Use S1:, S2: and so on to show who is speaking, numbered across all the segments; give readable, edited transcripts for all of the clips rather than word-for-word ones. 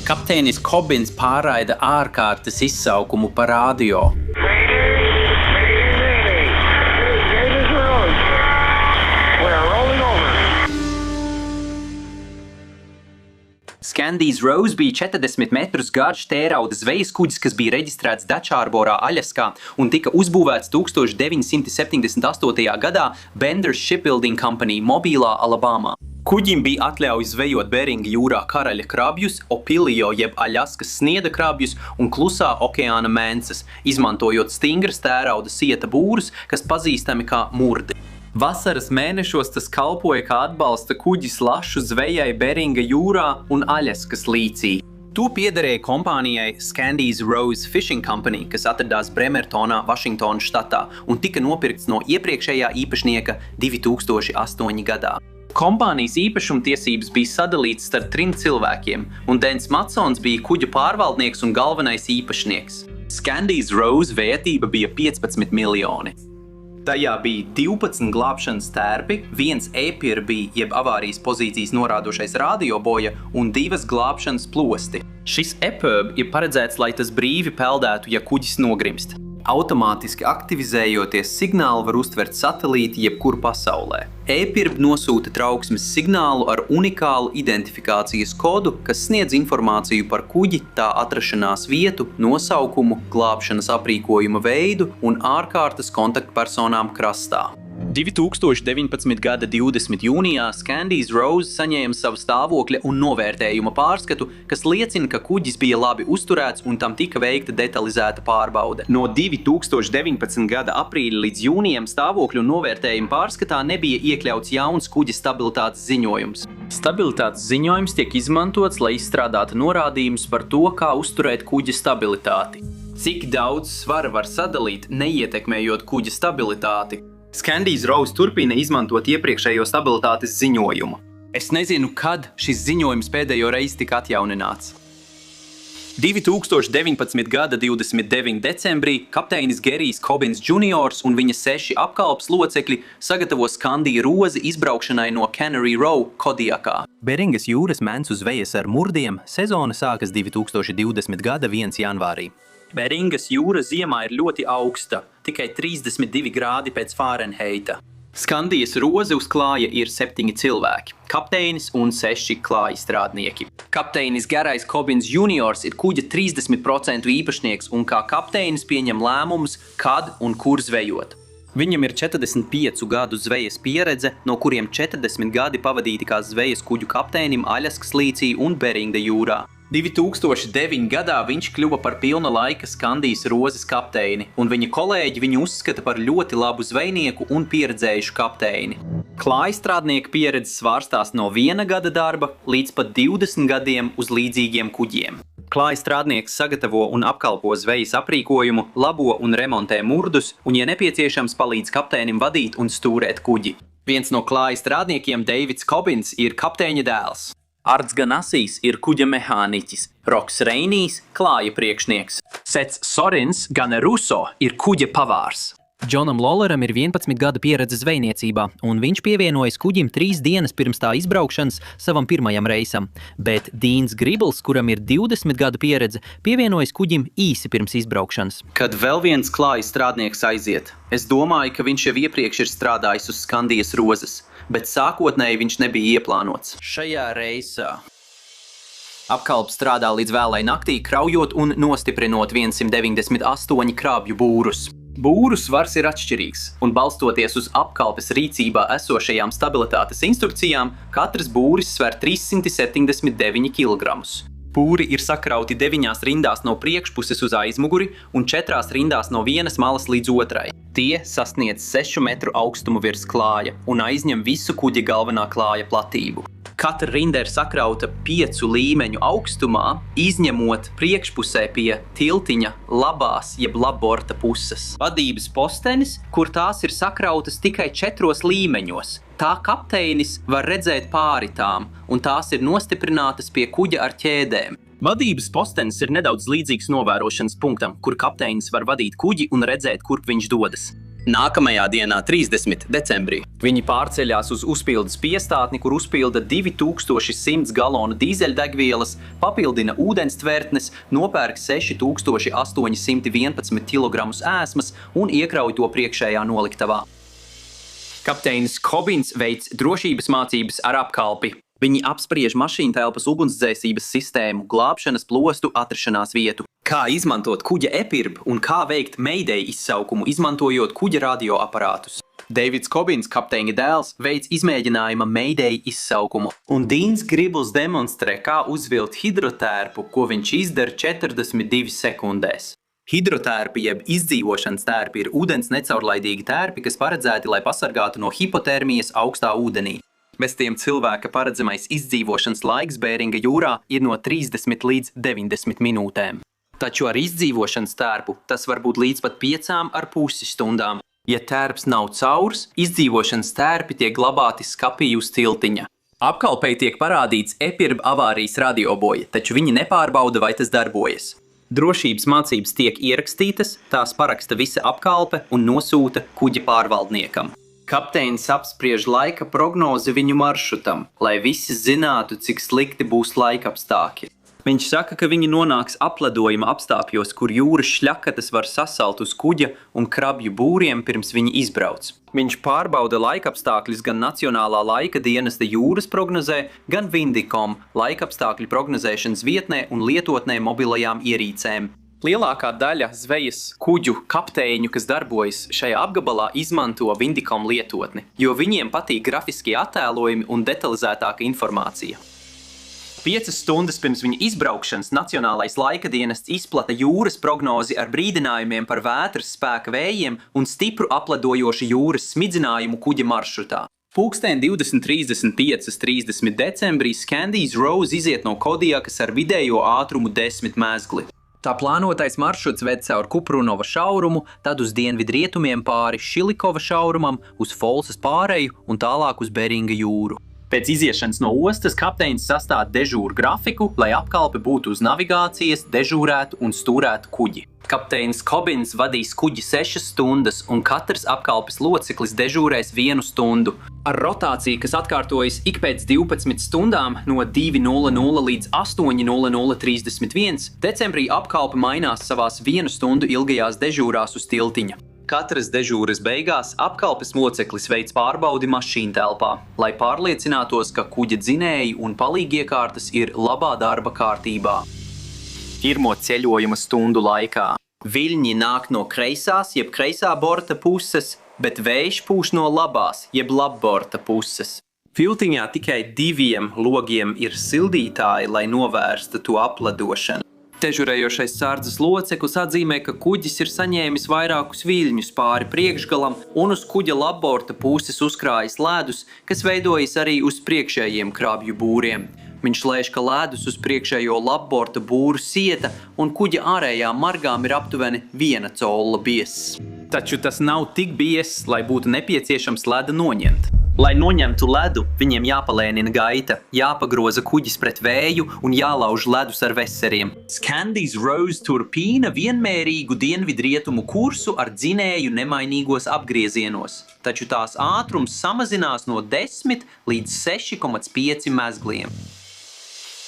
S1: Kapteinis Cobbins pārraida ārkārtas izsaukumu pa radio. Scandies Rose bija 40 metrus garš tērauda zvejas kuģis, kas bija reģistrēts Dačārborā, Aļaskā un tika uzbūvēts 1978. gadā Bender Shipbuilding Company Mobilā, Alabamā. Kuģim bija atļauj zvejot Beringa jūrā karaļa krabjus, opilio jeb Aļaskas snieda krabjus un klusā okeāna mēnces, izmantojot stingras tērauda sieta būrus, kas pazīstami kā murdi. Vasaras mēnešos tas kalpoja kā atbalsta kuģis lašu zvejai Beringa jūrā un Aļaskas līcī. To piederēja kompānijai Scandies Rose Fishing Company, kas atradās Bremertonā, Vašingtonas štatā un tika nopirkts no iepriekšējā īpašnieka 2008. gadā. Kompānijas īpašumtiesības bija sadalītas starp 3 cilvēkiem, un Dens Matsons bija kuģa pārvaldnieks un galvenais īpašnieks. Scandies Rose vērtība bija 15 miljoni. Tajā bija 12 glābšanas tērpi, 1 EPIRB, jeb avārijas pozīcijas norādošais radioboja un 2 glābšanas plosti. Šis EPIRB ir paredzēts, lai tas brīvi peldētu, ja kuģis nogrimst. Automātiski aktivizējoties, signālu var uztvert satelīti jebkur pasaulē. EPIRB nosūta trauksmes signālu ar unikālu identifikācijas kodu, kas sniedz informāciju par kuģi, tā atrašanās vietu, nosaukumu, glābšanas aprīkojuma veidu un ārkārtas kontaktpersonām krastā. 2019. gada 20. jūnijā Scandies Rose saņēma savu stāvokļa un novērtējuma pārskatu, kas liecina, ka kuģis bija labi uzturēts un tam tika veikta detalizēta pārbaude. No 2019. gada aprīļa līdz jūnijam stāvokļu un novērtējuma pārskatā nebija iekļauts jauns kuģa stabilitātes ziņojums. Stabilitātes ziņojums tiek izmantots, lai izstrādātu norādījumus par to, kā uzturēt kuģa stabilitāti. Cik daudz svara var sadalīt, neietekmējot kuģa stabilitāti? Scandies Rose turpina izmantot iepriekšējo stabilitātes ziņojumu. Es nezinu, kad šis ziņojums pēdējo reizi tika atjaunināts. 2019. gada 29. decembrī kapteinis Gerijs Cobbins Juniors un viņa 6 apkalpes locekļi sagatavo Scandia Rozi izbraukšanai no Canary Row, Kodiakā. Beringas jūras mēncu zvejas ar murdiem sezona sākas 2020. gada 1. janvārī. Beringas jūra ziemā ir ļoti augsta, tikai 32 grādi pēc Fārenheita. Skandijas Roze uz klāja ir 7 cilvēki, kapteinis un 6 klājstrādnieki. Kapteinis Gerijs Cobbins Juniors ir kuģa 30% īpašnieks un kā kapteinis pieņem lēmumus, kad un kur zvejot. Viņam ir 45 gadu zvejas pieredze, no kuriem 40 gadi pavadīti kā zvejas kuģu kapteinim Aļaskas līcī un Beringa jūrā. 2009. gadā viņš kļuva par pilna laika Skandijas Rozes kapteini, un viņa kolēģi viņu uzskata par ļoti labu zvejnieku un pieredzējušu kapteini. Klājstrādnieka pieredze svārstās no 1 gada darba līdz pat 20 gadiem uz līdzīgiem kuģiem. Klājstrādnieks sagatavo un apkalpo zvejas aprīkojumu, labo un remontē murdus, un, ja nepieciešams, palīdz kapteinim vadīt un stūrēt kuģi. Viens no klājstrādniekiem, Deivids Cobbins, ir kapteiņa dēls. Arts Ganasijs ir kuģa mehāniķis, Roks Reinijs klāja priekšnieks. Sets Sorins Ganaruso ir kuģa pavārs. Džonam Lolleram ir 11 gadu pieredze zvejniecībā, un viņš pievienojas kuģim 3 dienas pirms tā izbraukšanas savam pirmajam reisam, bet Dīns Gribls, kuram ir 20 gadu pieredze, pievienojas kuģim īsi pirms izbraukšanas. Kad vēl viens klājas strādnieks aiziet, es domāju, ka viņš jau iepriekš ir strādājis uz Skandijas Rozes, bet sākotnēji viņš nebija ieplānots. Šajā reisā apkalpe strādā līdz vēlai naktī, kraujot un nostiprinot 198 krābju būrus. Būru svars ir atšķirīgs, un balstoties uz apkalpes rīcībā esošajām stabilitātes instrukcijām, katrs būris sver 379 kg. Būri ir sakrauti 9 rindās no priekšpuses uz aizmuguri un 4 rindās no vienas malas līdz otrai. Tie sasniedz 6 metru augstumu virs klāja un aizņem visu kuģa galvenā klāja platību. Katra rinda ir sakrauta 5 līmeņu augstumā, izņemot priekšpusē pie tiltiņa labās jeb laborta puses. Vadības postenis, kur tās ir sakrautas tikai 4 līmeņos. Tā kapteinis var redzēt pāri tām, un tās ir nostiprinātas pie kuģa ar ķēdēm. Vadības postenis ir nedaudz līdzīgs novērošanas punktam, kur kapteinis var vadīt kuģi un redzēt, kurp viņš dodas. Nākamajā dienā, 30. decembrī, viņi pārceļās uz uzpildes piestātni, kur uzpilda 2100 galonu dīzeļdegvielas, papildina ūdenstvertnes, nopērk 6811 kg ēsmas un iekrauj to priekšējā noliktavā. Kapteinis Kobins veic drošības mācības ar apkalpi. Viņi apspriež mašīntelpas ugunsdzēsības sistēmu, glābšanas plostu, atrašanās vietu, kā izmantot kuģa epirbu un kā veikt Mayday izsaukumu, izmantojot kuģa radioaparātus. Deivids Kobins, kapteiņa dēls, veic izmēģinājuma Mayday izsaukumu, un Dīns Gribls demonstrē, kā uzvilkt hidrotērpu, ko viņš izdara 42 sekundēs. Hidrotērpi jeb izdzīvošanas tērpi ir ūdens necaurlaidīgi tērpi, kas paredzēti, lai pasargātu no hipotermijas augstā ūdenī. Bez tiem cilvēka paredzamais izdzīvošanas laiks Bēringa jūrā ir no 30 līdz 90 minūtēm. Taču ar izdzīvošanas tērpu tas var būt līdz pat 5,5 stundām. Ja tērps nav caurs, izdzīvošanas tērpi tiek glabāti skapī uz tiltiņa. Apkalpei tiek parādīts epirba avārijas radioboja, taču viņi nepārbauda, vai tas darbojas. Drošības mācības tiek ierakstītas, tās paraksta visa apkalpe un nosūta kuģa pārvaldniekam. Kapteinis apspriež laika prognozi viņu maršrutam, lai visi zinātu, cik slikti būs laikapstākļi. Viņš saka, ka viņi nonāks apledojuma apstākļos, kur jūras šļakatas var sasalt uz kuģa un krabju būriem pirms viņi izbrauc. Viņš pārbauda laikapstākļus gan Nacionālā laika dienesta jūras prognozē, gan Vindicom laikapstākļu prognozēšanas vietnē un lietotnē mobilajām ierīcēm. Lielākā daļa zvejas kuģu kapteiņu, kas darbojas šajā apgabalā, izmanto Vindicom lietotni, jo viņiem patīk grafiskie attēlojumi un detalizētāka informācija. 5 stundas pirms viņa izbraukšanas Nacionālais laika dienests izplata jūras prognozi ar brīdinājumiem par vētras spēka vējiem un stipru apledojošu jūras smidzinājumu kuģa maršrutā. Pulksteni 20:35:30 decembrī Scandij's Rose iziet no Kodiakas ar vidējo ātrumu 10 mezgli. Tā plānotais maršruts ved caur Kuprunova šaurumu, tad uz dienvidrietumiem pāri Šilikova šaurumam, uz Folsas pāreju un tālāk uz Beringa jūru. Pēc iziešanas no ostas kapteinis sastāda dežūru grafiku, lai apkalpe būtu uz navigācijas, dežūrētu un stūrētu kuģi. Kapteinis Kobins vadīs kuģi 6 stundas un katrs apkalpes loceklis dežūrēs 1 stundu. Ar rotāciju, kas atkārtojas ik pēc 12 stundām no 2:00 līdz 8:00:31, decembrī apkalpe mainās savās 1 stundu ilgajās dežūrās uz tiltiņa. Katras dežūras beigās apkalpes loceklis veic pārbaudi mašīntelpā, lai pārliecinātos, ka kuģa dzinēji un palīgiekārtas ir labā darba kārtībā. Pirmo ceļojuma stundu laikā viļņi nāk no kreisās, jeb kreisā borta puses, bet vējš pūš no labās, jeb labborta puses. Filtiņā tikai 2 logiem ir sildītāji, lai novērstu to apledošanu. Dežurējošais sardzes loceklis atzīmē, ka kuģis ir saņēmis vairākus viļņus pāri priekšgalam un uz kuģa labborta puses uzkrājas ledus, kas veidojas arī uz priekšējiem krabju būriem. Viņš lēš, ka ledus uz priekšējo labborta būru sieta un kuģa ārējām margām ir aptuveni 1 colla biezs. Taču tas nav tik biezs, lai būtu nepieciešams leda noņemt. Lai noņemtu ledu, viņiem jāpalēnina gaita, jāpagroza kuģis pret vēju un jālauž ledus ar veseriem. Scandij's Rose turpina vienmērīgu dienvidrietumu kursu ar dzinēju nemainīgos apgriezienos, taču tās ātrums samazinās no 10 līdz 6,5 mezgliem.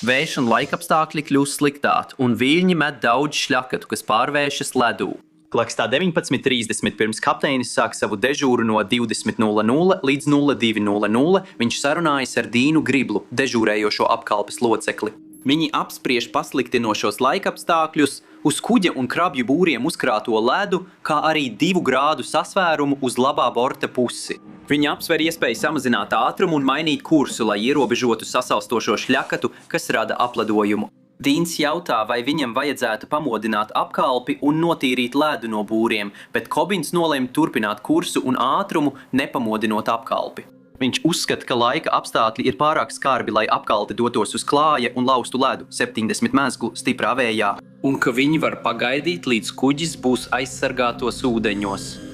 S1: Vējš un laikapstākļi kļūst sliktāki, un viļņi met daudz šļakatu, kas pārvēršas ledū. Klakstā 19:30 pirms kapteinis sāk savu dežūru no 20:00 līdz 02:00, viņš sarunājas ar Dīnu Griblu, dežūrējošo apkalpes locekli. Viņi apspriež pasliktinošos laikapstākļus, uz kuģa un krabju būriem uzkrāto ledu, kā arī 2 grādu sasvērumu uz labā borta pusi. Viņi apsver iespēju samazināt ātrumu un mainīt kursu, lai ierobežotu sasalstošo šļakatu, kas rada apledojumu. Dīns jautā, vai viņam vajadzētu pamodināt apkalpi un notīrīt ledu no būriem, bet Kobins nolēma turpināt kursu un ātrumu, nepamodinot apkalpi. Viņš uzskata, ka laika apstākļi ir pārāk skarbi, lai apkalpe dotos uz klāja un laustu ledu 70 mezglu stiprā vējā, un ka viņi var pagaidīt, līdz kuģis būs aizsargātos ūdeņos.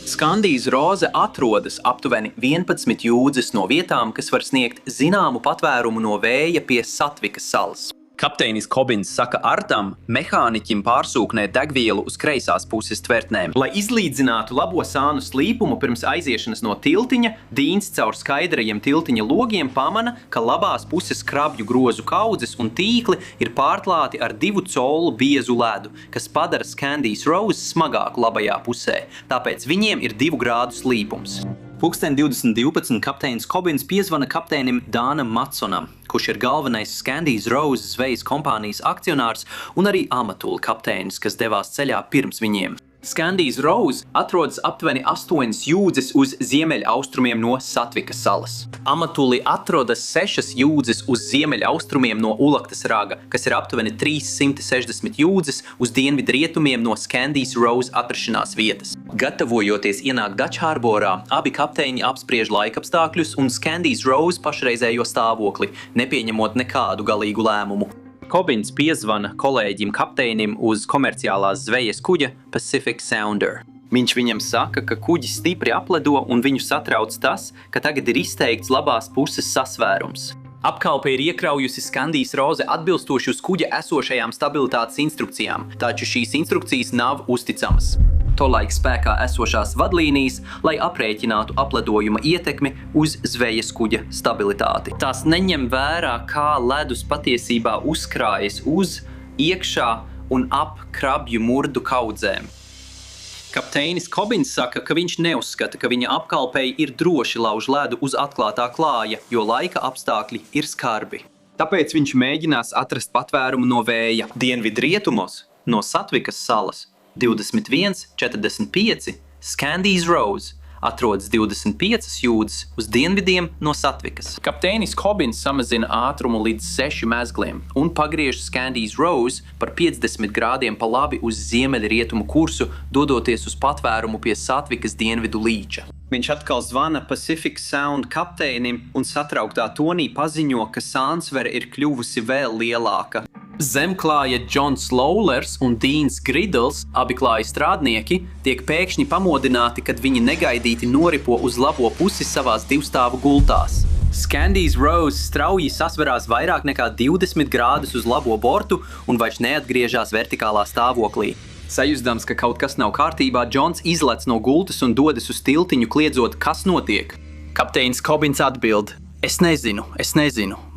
S1: Scandij's Rose atrodas aptuveni 11 jūdzes no vietām, kas var sniegt zināmu patvērumu no vēja pie Satvikas salas. Kapteinis Kobins saka Artam, mehāniķim pārsūknēt degvielu uz kreisās puses tvertnēm. Lai izlīdzinātu labo sānu slīpumu pirms aiziešanas no tiltiņa, Dīns caur skaidrajiem tiltiņa logiem pamana, ka labās puses krabju grozu kaudzes un tīkli ir pārklāti ar 2 colu biezu ledu, kas padara Scandies Rose smagāku labajā pusē, tāpēc viņiem ir 2 grādu slīpums. 2012 kapteinis Kobins piezvana kapteinim Dānam Matsonam, kurš ir galvenais Scandies Rose zvejas kompānijas akcionārs un arī Amatuli kapteinis, kas devās ceļā pirms viņiem. Scandies Rose atrodas aptuveni 8 jūdzes uz ziemeļaustrumiem no Satvikas salas. Amatuli atrodas 6 jūdzes uz ziemeļaustrumiem no Ulaktas raga, kas ir aptuveni 360 jūdzes uz dienvidrietumiem no Scandies Rose atrašanās vietas. Gatavojoties ienākt Dutch Harborā, abi kapteiņi apspriež laikapstākļus un Scandies Rose pašreizējo stāvokli, nepieņemot nekādu galīgu lēmumu. Kobins piezvana kolēģim kapteinim uz komerciālās zvejas kuģa Pacific Sounder. Viņš viņam saka, ka kuģis stipri apledo un viņu satrauc tas, ka tagad ir izteikts labās puses sasvērums. Apkalpe ir iekraujusi Scandies Rose atbilstoši uz kuģa esošajām stabilitātes instrukcijām, taču šīs instrukcijas nav uzticamas. Tolaik spēkā esošās vadlīnijas, lai aprēķinātu apledojuma ietekmi uz zvejas kuģa stabilitāti. Tās neņem vērā, kā ledus patiesībā uzkrājas uz, iekšā un ap krabju murdu kaudzēm. Kapteinis Kobins saka, ka viņš neuzskata, ka viņa apkalpei ir droši lauž ledu uz atklātā klāja, jo laika apstākļi ir skarbi. Tāpēc viņš mēģinās atrast patvērumu no vēja. Dienvidrietumos no Satvikas salas 21:45 Scandies Rose atrodas 25 jūdzes uz dienvidiem no Satvikas. Kapteinis Kobins samazina ātrumu līdz 6 mezgliem un pagriež Scandies Rose par 50 grādiem pa labi uz ziemeļrietumu kursu, dodoties uz patvērumu pie Satvikas dienvidu līča. Viņš atkal zvana Pacific Sound kapteinim un satrauktā tonī paziņo, ka sānsvere ir kļuvusi vēl lielāka. Zemklāja Johns Lowlers un Deans Griddles, abi klāja strādnieki, tiek pēkšņi pamodināti, kad viņi negaidīti noripo uz labo pusi savās 2-stāvu gultās. Scandies Rose strauji sasverās vairāk nekā 20 grādus uz labo bortu un vairs neatgriežās vertikālā stāvoklī. Sajustams, ka kaut kas nav kārtībā, Johns izlec no gultas un dodas uz tiltiņu, kliedzot, kas notiek. Kapteinis Kobins atbild: Es nezinu,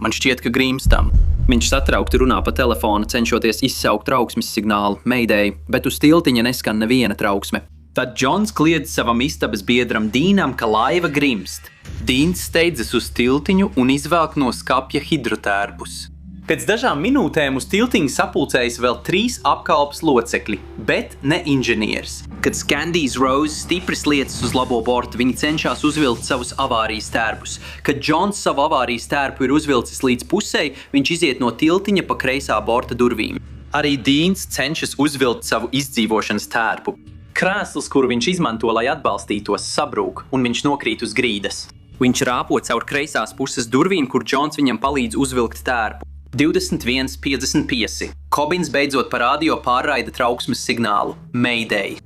S1: man šķiet, ka grimstam. Viņš satraukti runā pa telefonu, cenšoties izsaukt trauksmes signālu, Mayday, bet uz tiltiņa neskan neviena trauksme. Tad Johns kliedz savam istabas biedram Dīnam, ka laiva grimst. Dīns steidzas uz tiltiņu un izvelk no skapja hidrotērpus. Pēc dažām minūtēm uz tiltiņa sapulcējas vēl 3 apkalpes locekļi, bet ne inženieris. Kad Scandies Rose stipri sliecas uz labo bortu, viņi cenšas uzvilkt savus avārijas tērpus. Kad Johns savu avārijas tērpu ir uzvilcis līdz pusei, viņš iziet no tiltiņa pa kreisā borta durvīm. Arī Dīns cenšas uzvilkt savu izdzīvošanas tērpu. Krēsls, kuru viņš izmanto, lai atbalstītos, sabrūk, un viņš nokrīt uz grīdas. Viņš rāpo caur kreisās puses durvīm, kur Johns viņam palīdz uzvilkt tērpu. 21:55. Kobins beidzot pa radio pārraida trauksmes signālu. Mayday.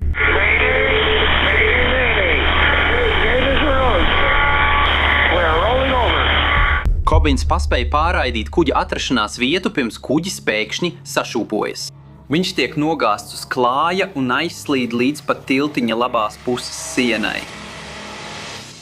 S1: Kobins paspēja pārraidīt kuģa atrašanās vietu, pirms kuģis pēkšņi sašūpojas. Viņš tiek nogāsts uz klāja un aizslīd līdz pat tiltiņa labās puses sienai.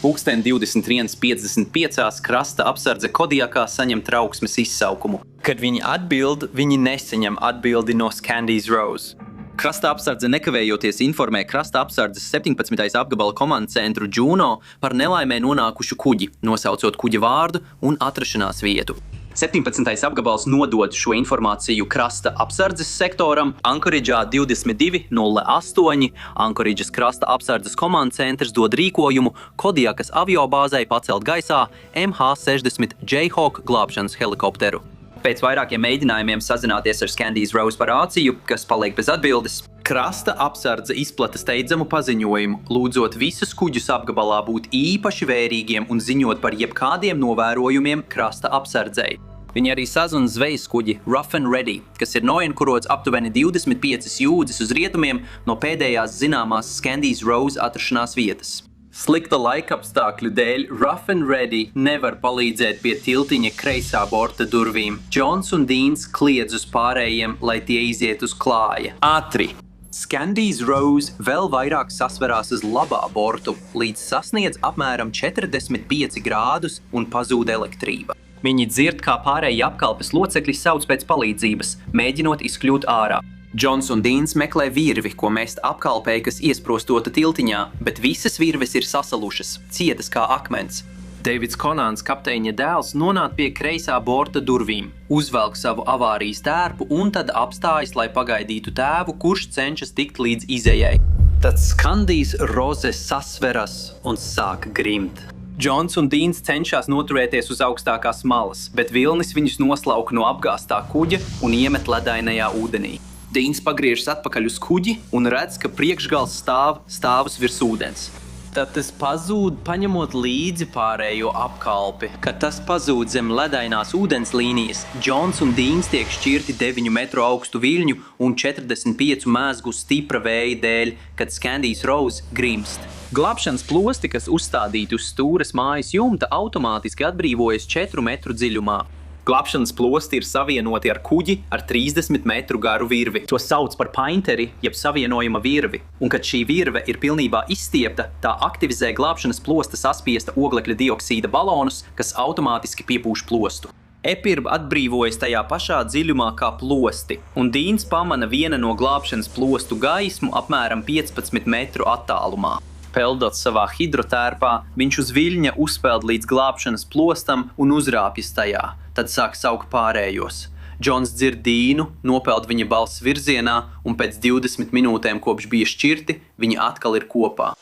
S1: 21:55 krasta apsardze Kodiakā saņem trauksmes izsaukumu. Kad viņi atbild, viņi nesaņem atbildi no Scandies Rose. Krasta apsardze nekavējoties informē krasta apsardzes 17. apgabala komandu centru Juno par nelaimē nonākušu kuģi, nosaucot kuģa vārdu un atrašanās vietu. 17. apgabals nodod šo informāciju krasta apsardzes sektoram. Ankoridžā 22:08 Ankoridžas krasta apsardzes komandu centrs dod rīkojumu Kodiakas aviobāzei pacelt gaisā MH-60 Jayhawk glābšanas helikopteru. Pēc vairākiem mēģinājumiem sazināties ar Scandies Rose par rāciju, kas paliek bez atbildes, krasta apsardze izplata steidzamu paziņojumu, lūdzot visus kuģus apgabalā būt īpaši vērīgiem un ziņot par jebkādiem novērojumiem krasta apsardzei. Viņi arī sazvan zvejas kuģi Rough and Ready, kas ir noenkurots aptuveni 25 jūdzes uz rietumiem no pēdējās zināmās Scandies Rose atrašanās vietas. Slikta laikapstākļu dēļ Rough and Ready nevar palīdzēt pie tiltiņa kreisā borta durvīm. Džons un Dīns kliedz uz pārējiem, lai tie iziet uz klāja. Ātri! Scandijs Rose vēl vairāk sasverās uz labā bortu, līdz sasniedz apmēram 45 grādus un pazūd elektrība. Viņi dzird, kā pārējie apkalpes locekļi sauc pēc palīdzības, mēģinot izkļūt ārā. Džons un Dīns meklē virvi, ko mest apkalpē, kas iesprostota tiltiņā, bet visas virves ir sasalušas, cietas kā akmens. Deivids Konāns, kapteiņa dēls, nonāk pie kreisā borta durvīm, uzvelk savu avārijas tērpu un tad apstājas, lai pagaidītu tēvu, kurš cenšas tikt līdz izejai. Tad Scandijs Rose sasveras un sāk grimt. Džons un Dīns cenšas noturēties uz augstākās malas, bet vilnis viņus noslauka no apgāstā kuģa un iemet ledainajā ūdenī. Dīns pagriežas atpakaļ uz kuģi un redz, ka priekšgals stāvus virs ūdens. Tad tas pazūd, paņemot līdzi pārējo apkalpi. Kad tas pazūd zem ledainās ūdens līnijas, Džons un Dīns tiek šķirti 9 metru augstu viļņu un 45 mēzgu stipra vēja dēļ, kad Scandijs Rose grimst. Glābšanas plosti, kas uzstādīti uz stūres mājas jumta, automātiski atbrīvojas 4 metru dziļumā. Glābšanas plosti ir savienoti ar kuģi ar 30 metru garu virvi. To sauc par painteri, jeb savienojuma virvi. Un kad šī virve ir pilnībā izstiepta, tā aktivizē glābšanas plosta saspiesta oglekļa dioksīda balonus, kas automātiski piepūš plostu. Epirba atbrīvojas tajā pašā dziļumā kā plosti, un Dīns pamana viena no glābšanas plostu gaismu apmēram 15 metru attālumā. Peldot savā hidrotērpā, viņš uz viļņa uzpeld līdz glābšanas plostam un uzrāpjas tajā. Tad sāk saukt pārējos. Džons dzird Dīnu, nopeld viņa balss virzienā, un pēc 20 minūtēm, kopš bija šķirti, viņi atkal ir kopā.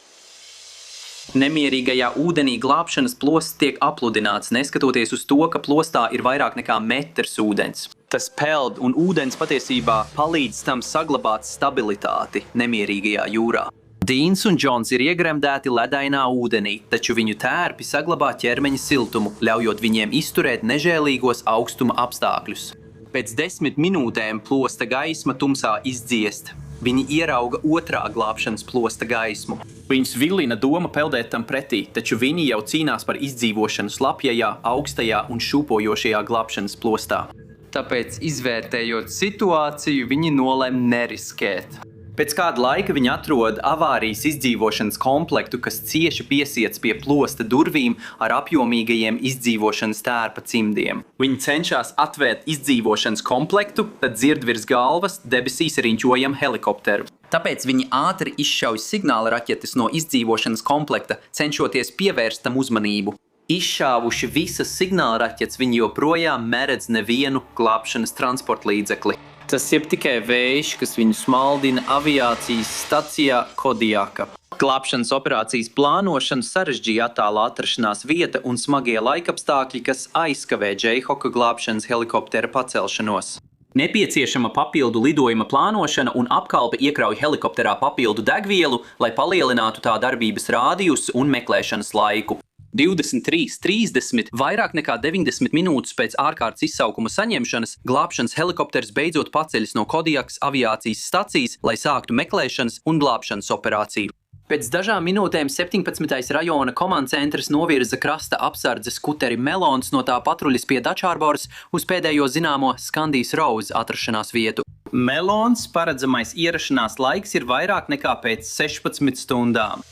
S1: Nemierīgajā ūdenī glābšanas plosts tiek apludināts, neskatoties uz to, ka plostā ir vairāk nekā metrs ūdens. Tas peld un ūdens patiesībā palīdz tam saglabāt stabilitāti nemierīgajā jūrā. Dīns un Džons ir iegremdēti ledainā ūdenī, taču viņu tērpi saglabā ķermeņa siltumu, ļaujot viņiem izturēt nežēlīgos augstuma apstākļus. Pēc 10 minūtēm plosta gaisma tumsā izdziest. Viņi ierauga otrā glābšanas plosta gaismu. Viņus vilina doma peldēt tam pretī, taču viņi jau cīnās par izdzīvošanu slapjajā, augstajā un šūpojošajā glābšanas plostā. Tāpēc, izvērtējot situāciju, viņi nolem neriskēt. Pēc kāda laika viņi atrod avārijas izdzīvošanas komplektu, kas cieši piesiets pie plosta durvīm ar apjomīgajiem izdzīvošanas tērpa cimdiem. Viņi cenšas atvērt izdzīvošanas komplektu, tad dzird virs galvas debesīs riņķojam helikopteru. Tāpēc viņi ātri izšauj signāla raķetes no izdzīvošanas komplekta, cenšoties pievērst tam uzmanību. Izšāvuši visas signāla raķetes, viņi joprojām neredz nevienu glābšanas transporta līdzekli. Tas ir tikai vējš, kas viņu smaldina aviācijas stacijā Kodiaka. Glābšanas operācijas plānošanu sarežģīja attālā atrašanās vieta un smagie laikapstākļi, kas aizkavē Jayhawka glābšanas helikoptera pacelšanos. Nepieciešama papildu lidojuma plānošana un apkalpe iekrauj helikopterā papildu degvielu, lai palielinātu tā darbības rādijus un meklēšanas laiku. 23:30, vairāk nekā 90 minūtes pēc ārkārtas izsaukuma saņemšanas, glābšanas helikopters beidzot paceļas no Kodiakas aviācijas stacijas, lai sāktu meklēšanas un glābšanas operāciju. Pēc dažām minūtēm 17. rajona komandcentrs novirza krasta apsardzes kuteri Melons no tā patruļas pie Dačārboras uz pēdējo zināmo Scandijs Rose atrašanās vietu. Melons paredzamais ierašanās laiks ir vairāk nekā pēc 16 stundām.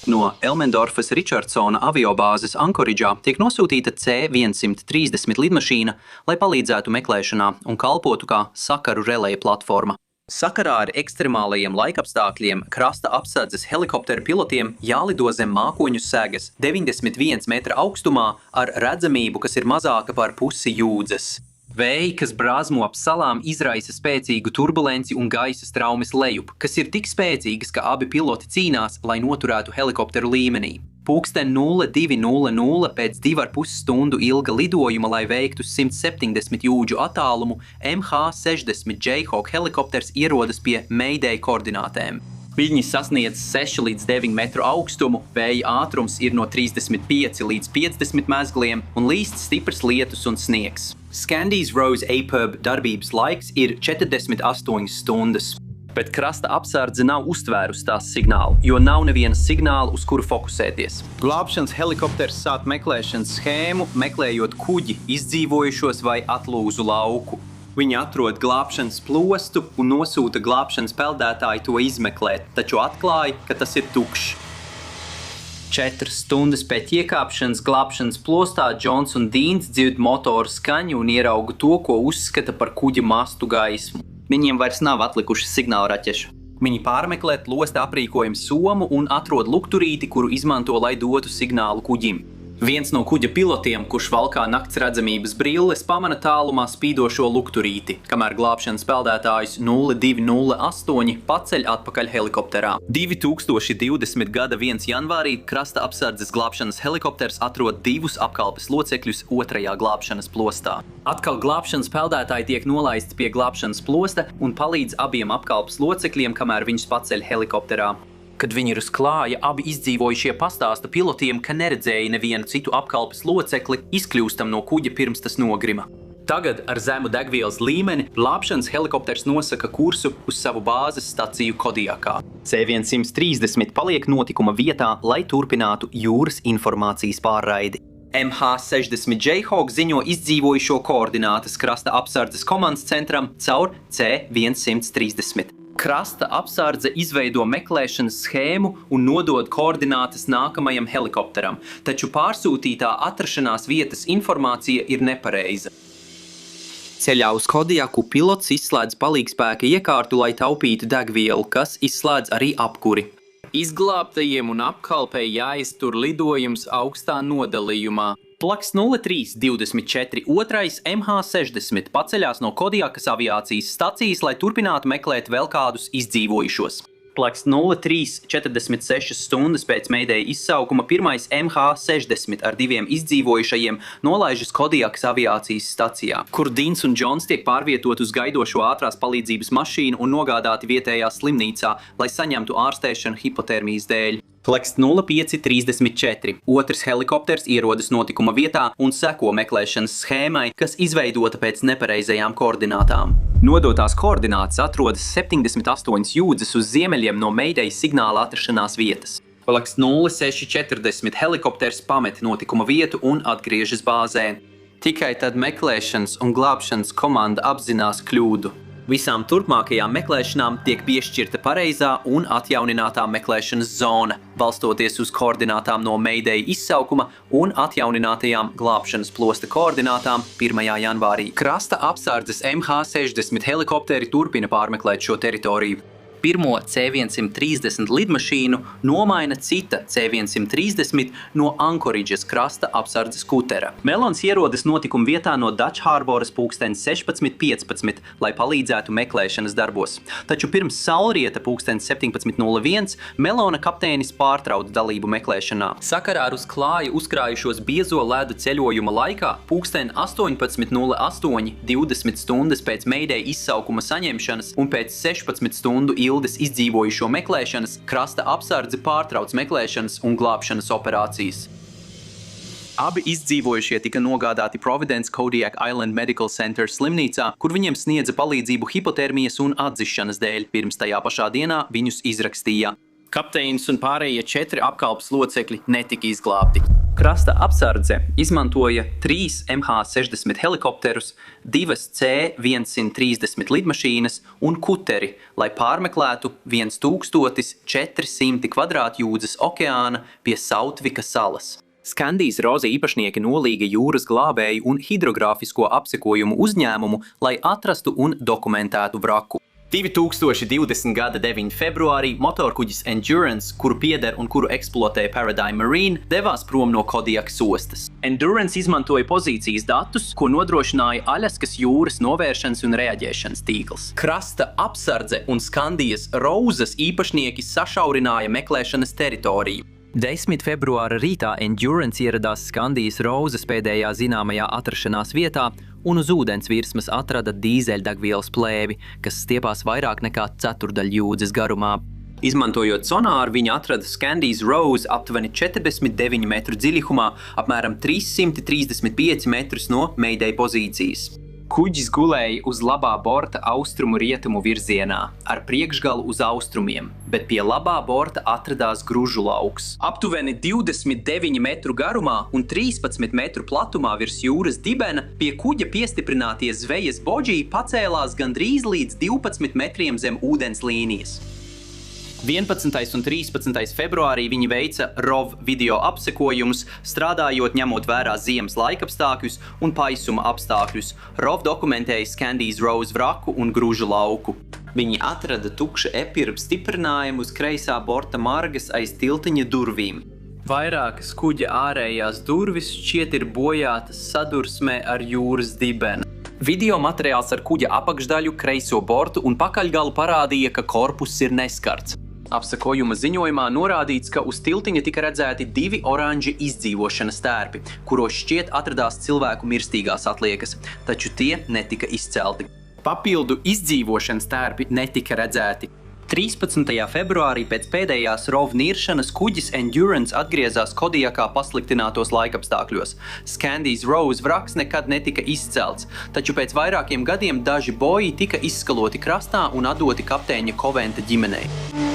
S1: No Elmendorfas Richardsona aviobāzes Ankoridžā tiek nosūtīta C-130 lidmašīna, lai palīdzētu meklēšanā un kalpotu kā sakaru relēja platforma. Sakarā ar ekstremālajiem laikapstākļiem krasta apsardzes helikopteru pilotiem jālido zem mākoņu segas 91 metra augstumā ar redzamību, kas ir mazāka par pusi jūdzes. Vēji, kas brāzmo ap salām, izraisa spēcīgu turbulenci un gaisa straumes lejup, kas ir tik spēcīgas, ka abi piloti cīnās, lai noturētu helikopteru līmenī. Pulksten 02:00 pēc 2,5 stundu ilga lidojuma, lai veiktu 170 jūdžu attālumu, MH-60 Jayhawk helikopters ierodas pie Mayday koordinātēm. Viņi sasniedz 6 līdz 9 metru augstumu, vēja ātrums ir no 35 līdz 50 mezgliem un līst stiprs lietus un sniegs. Scandijs Rose APUB darbības laiks ir 48 stundas. Bet krasta apsardze nav uztvērusi tās signālu, jo nav neviena signāla, uz kuru fokusēties. Glābšanas helikopters sāk meklēšanas schēmu, meklējot kuģi, izdzīvojušos vai atlūzu lauku. Viņi atrod glābšanas plostu un nosūta glābšanas peldētāju to izmeklēt, taču atklāja, ka tas ir tukšs. 4 stundas pēc iekāpšanas glābšanas plostā Džons un Dīns dzird motoru skaņu un ierauga to, ko uzskata par kuģa mastu gaismu. Viņiem vairs nav atlikuši signāla raķešu. Viņi pārmeklē plosta aprīkojumu somu un atrod lukturīti, kuru izmanto, lai dotu signālu kuģim. Viens no kuģa pilotiem, kurš valkā naktsredzamības brilles, pamana tālumā spīdošo lukturīti, kamēr glābšanas peldētājs 0208 paceļ atpakaļ helikopterā. 2020. gada 1. janvārī krasta apsardzes glābšanas helikopters atrod 2 apkalpes locekļus 2. glābšanas plostā. Atkal glābšanas peldētāji tiek nolaisti pie glābšanas plosta un palīdz abiem apkalpes locekļiem, kamēr viņus paceļ helikopterā. Kad viņi ir uz klāja, abi izdzīvojušie pastāsta pilotiem, ka neredzēja nevienu citu apkalpes locekli, izkļūstam no kuģa pirms tas nogrima. Tagad ar zemu degvielas līmeni glābšanas helikopters nosaka kursu uz savu bāzes staciju Kodiakā. C-130 paliek notikuma vietā, lai turpinātu jūras informācijas pārraidi. MH60 Jayhawk ziņo izdzīvojušo koordinātas krasta apsardzes komandas centram caur C-130. Krasta apsardze izveido meklēšanas schēmu un nodod koordinātas nākamajam helikopteram, taču pārsūtītā atrašanās vietas informācija ir nepareiza. Ceļā uz Kodiaku pilots izslēdz palīgspēka iekārtu, lai taupītu degvielu, kas izslēdz arī apkuri. Izglābtajiem un apkalpei jāiztur lidojums augstā nodalījumā. Plaks 0324 otrais MH60 paceļās no Kodiakas aviācijas stacijas, lai turpinātu meklēt vēl kādus izdzīvojušos. Plaks 0346 stundas pēc Mayday izsaukuma pirmais MH60 ar 2 izdzīvojušajiem nolaižas Kodiakas aviācijas stacijā, kur Dīns un Džons tiek pārvietot uz gaidošo ātrās palīdzības mašīnu un nogādāti vietējā slimnīcā, lai saņemtu ārstēšanu hipotermijas dēļ. Plaks 0534. Otrs helikopters ierodas notikuma vietā un seko meklēšanas schēmai, kas izveidota pēc nepareizajām koordinātām. Nodotās koordinātas atrodas 78 jūdzes uz ziemeļiem no Mayday signāla atrašanās vietas. Plaks 0640 helikopters pamet notikuma vietu un atgriežas bāzē. Tikai tad meklēšanas un glābšanas komanda apzinās kļūdu. Visām turpmākajām meklēšanām tiek piešķirta pareizā un atjauninātā meklēšanas zona, balstoties uz koordinātām no Mayday izsaukuma un atjauninātajām glābšanas plosta koordinātām 1. janvārī. Krasta apsardzes MH60 helikopteri turpina pārmeklēt šo teritoriju. Pirmo C-130 lidmašīnu nomaina cita C-130 no Ankoridžas krasta apsardzes kutera. Melons ierodas notikuma vietā no Dutch Harboras pulksten 16:15, lai palīdzētu meklēšanas darbos. Taču pirms saulrieta pulksten 17:01 Melona kapteinis pārtrauc dalību meklēšanā. Sakarā ar uz klāju uzkrājušos biezo ledu ceļojuma laikā pulksten 18:08 20 stundas pēc Mayday izsaukuma saņemšanas un pēc 16 stundu ilgas izdzīvojušo meklēšanas, krasta apsardze pārtrauc meklēšanas un glābšanas operācijas. Abi izdzīvojušie tika nogādāti Providence Kodiak Island Medical Center slimnīcā, kur viņiem sniedza palīdzību hipotermijas un atdzišanas dēļ, pirms tajā pašā dienā viņus izrakstīja. Kapteinis un pārējie 4 apkalpes locekļi netika izglābti. Krasta apsardze izmantoja 3 MH60 helikopterus, 2 C-130 lidmašīnas un kuteri, lai pārmeklētu 1400 kvadrātjūdzes okeāna pie Sautvika salas. Skandijas Roza īpašnieki nolīga jūras glābēju un hidrogrāfisko apsekojumu uzņēmumu, lai atrastu un dokumentētu vraku. 2020. gada 9. februārī motorkuģis Endurance, kuru pieder un kuru eksploatē Paradigm Marine, devās prom no Kodiakas ostas. Endurance izmantoja pozīcijas datus, ko nodrošināja Aļaskas jūras novēršanas un reaģēšanas tīkls. Krasta apsardze un Skandijas Rozas īpašnieki sašaurināja meklēšanas teritoriju. 10. februāra rītā Endurance ieradās Skandijas Rozas pēdējā zināmajā atrašanās vietā un uz ūdens virsmas atrada dīzeļdegvielas plēvi, kas stiepās vairāk nekā ceturdaļ jūdzes garumā. Izmantojot sonāru, viņi atrada Skandijas Rose aptuveni 49 metru dziļumā, apmēram 335 metrus no Mayday pozīcijas. Kuģis gulēja uz labā borta austrumu-rietumu virzienā, ar priekšgalu uz austrumiem, bet pie labā borta atradās gružu lauks. Aptuveni 29 metru garumā un 13 metru platumā virs jūras dibena pie kuģa piestiprinātie zvejas bodži pacēlās gandrīz līdz 12 metriem zem ūdens līnijas. 11. un 13. februārī viņi veica ROV video apsekojumus, strādājot ņemot vērā ziemas laikapstākļus un paisuma apstākļus. ROV dokumentēja Scandies Rose vraku un gružu lauku. Viņi atrada tukša epirba stiprinājumu uz kreisā borta margas aiz tiltiņa durvīm. Vairākas kuģa ārējās durvis šķiet ir bojātas sadursmē ar jūras dibenu. Video materiāls ar kuģa apakšdaļu, kreiso bortu un pakaļgalu parādīja, ka korpuss ir neskarts. Apsakojuma ziņojumā norādīts, ka uz tiltiņa tika redzēti 2 oranži izdzīvošanas tērpi, kuros šķiet atradās cilvēku mirstīgās atliekas, taču tie netika izcelti. Papildu izdzīvošanas tērpi netika redzēti. 13. februārī pēc pēdējās ROV niršanas kuģis Endurance atgriezās Kodiakā pasliktinātos laikapstākļos. Scandies Rose vraks nekad netika izcelts, taču pēc vairākiem gadiem daži boji tika izskaloti krastā un atdoti kapteiņa Coventa ģimenei.